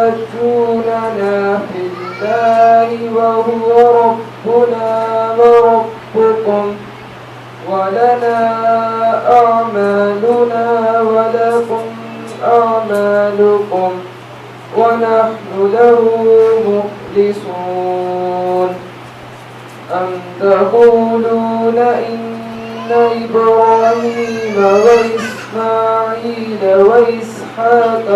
أتحاجوننا في الله وهو ربنا وربكم ولنا أعمالنا ولكم أعمالكم ونحن له مخلصون أم تقولون إن إبراهيم وإسماعيل وإسحاق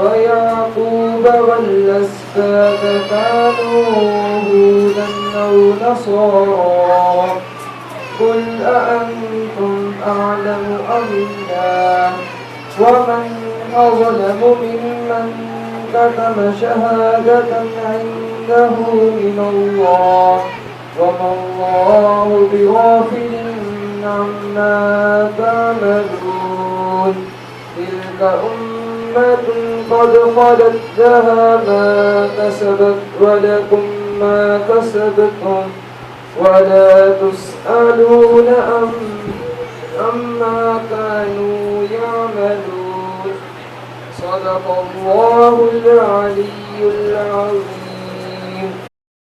ويعقوب والأسباط كانوا هودا أو نصارى قل أأنتم أعلم أم الله ومن أظلم ممن كتم شهادة عنده من الله وما الله بغافل عما تعملون تلك أمة قد خلت لها ما كسبت ولكم ما كسبتم ولا تسألون عما كانوا يعملون صدق الله العلي العظيم.